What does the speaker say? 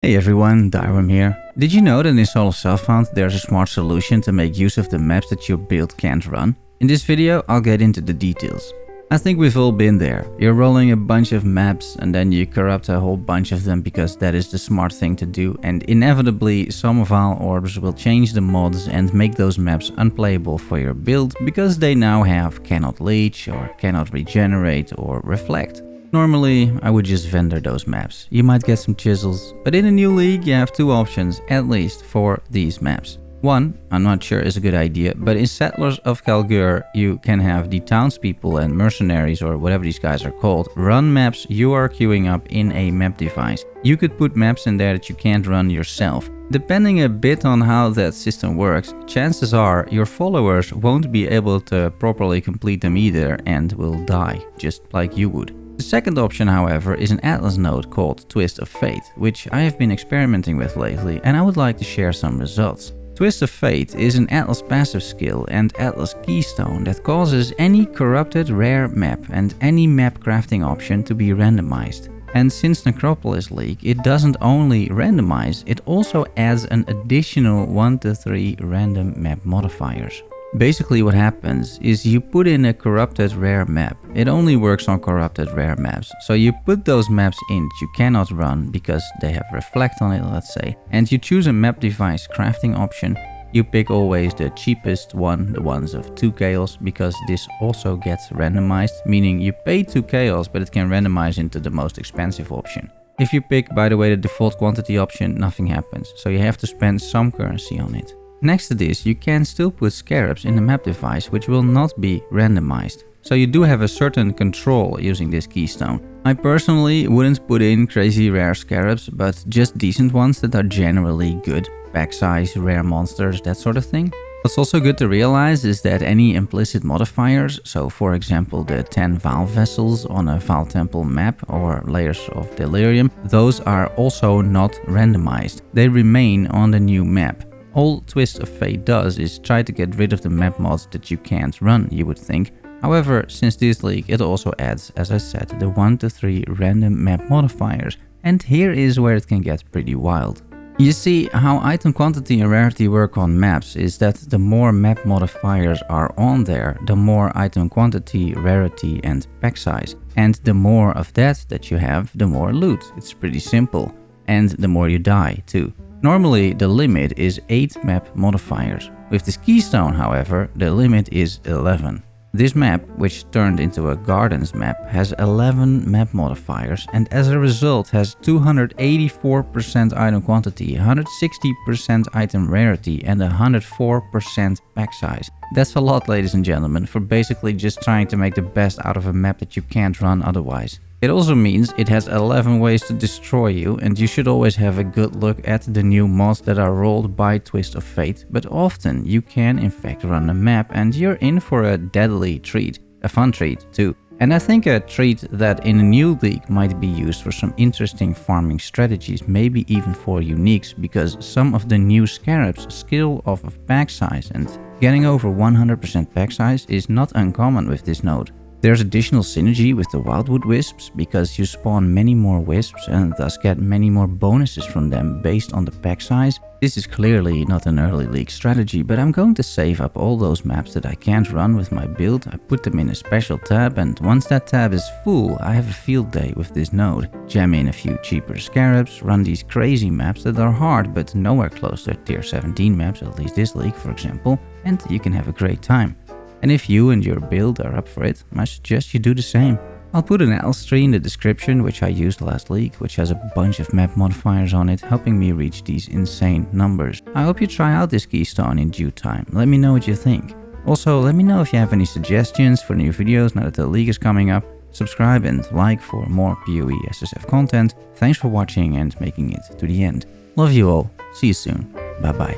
Hey everyone, Thyworm here. Did you know that in Solar Self-Found there's a smart solution to make use of the maps that your build can't run? In this video, I'll get into the details. I think we've all been there. You're rolling a bunch of maps and then you corrupt a whole bunch of them because that is the smart thing to do, and inevitably some Val orbs will change the mods and make those maps unplayable for your build because they now have cannot leech or cannot regenerate or reflect. Normally, I would just vendor those maps. You might get some chisels, but in a new league you have two options, at least for these maps. One, I'm not sure is a good idea, but in Settlers of Kalgur you can have the townspeople and mercenaries, or whatever these guys are called, run maps you are queuing up in a map device. You could put maps in there that you can't run yourself. Depending a bit on how that system works, chances are your followers won't be able to properly complete them either and will die, just like you would. The second option, however, is an Atlas node called Twist of Fate, which I have been experimenting with lately and I would like to share some results. Twist of Fate is an Atlas passive skill and Atlas keystone that causes any corrupted rare map and any map crafting option to be randomized. And since Necropolis League, it doesn't only randomize, it also adds an additional 1 to 3 random map modifiers. Basically what happens is you put in a corrupted rare map. It only works on corrupted rare maps. So you put those maps in that you cannot run because they have reflect on it, let's say, and you choose a map device crafting option. You pick always the cheapest one, the ones of 2 chaos, because this also gets randomized, meaning you pay 2 chaos but it can randomize into the most expensive option. If you pick, by the way, the default quantity option, nothing happens, so you have to spend some currency on it. Next to this, you can still put scarabs in the map device, which will not be randomized. So you do have a certain control using this keystone. I personally wouldn't put in crazy rare scarabs, but just decent ones that are generally good. Pack size, rare monsters, that sort of thing. What's also good to realize is that any implicit modifiers, so for example the 10 Val vessels on a Val temple map or layers of delirium, those are also not randomized. They remain on the new map. All Twist of Fate does is try to get rid of the map mods that you can't run, you would think. However, since this league it also adds, as I said, the 1 to 3 random map modifiers, and here is where it can get pretty wild. You see, how item quantity and rarity work on maps is that the more map modifiers are on there, the more item quantity, rarity and pack size. And the more of that you have, the more loot. It's pretty simple. And the more you die too. Normally the limit is 8 map modifiers. With this keystone, however, the limit is 11. This map, which turned into a gardens map, has 11 map modifiers and as a result has 284% item quantity, 160% item rarity and 104% pack size. That's a lot, ladies and gentlemen, for basically just trying to make the best out of a map that you can't run otherwise. It also means it has 11 ways to destroy you, and you should always have a good look at the new mods that are rolled by Twist of Fate, but often you can in fact run a map and you're in for a deadly treat, a fun treat too. And I think a treat that in a new league might be used for some interesting farming strategies, maybe even for uniques, because some of the new scarabs skill off of pack size, and getting over 100% pack size is not uncommon with this node. There's additional synergy with the Wildwood Wisps because you spawn many more wisps and thus get many more bonuses from them based on the pack size. This is clearly not an early league strategy, but I'm going to save up all those maps that I can't run with my build. I put them in a special tab, and once that tab is full, I have a field day with this node. Jam in a few cheaper scarabs, run these crazy maps that are hard but nowhere close to tier 17 maps, at least this league for example, and you can have a great time. And if you and your build are up for it, I suggest you do the same. I'll put an Atlas tree in the description, which I used last league, which has a bunch of map modifiers on it, helping me reach these insane numbers. I hope you try out this keystone in due time. Let me know what you think. Also, let me know if you have any suggestions for new videos now that the league is coming up. Subscribe and like for more PoE SSF content. Thanks for watching and making it to the end. Love you all. See you soon. Bye bye.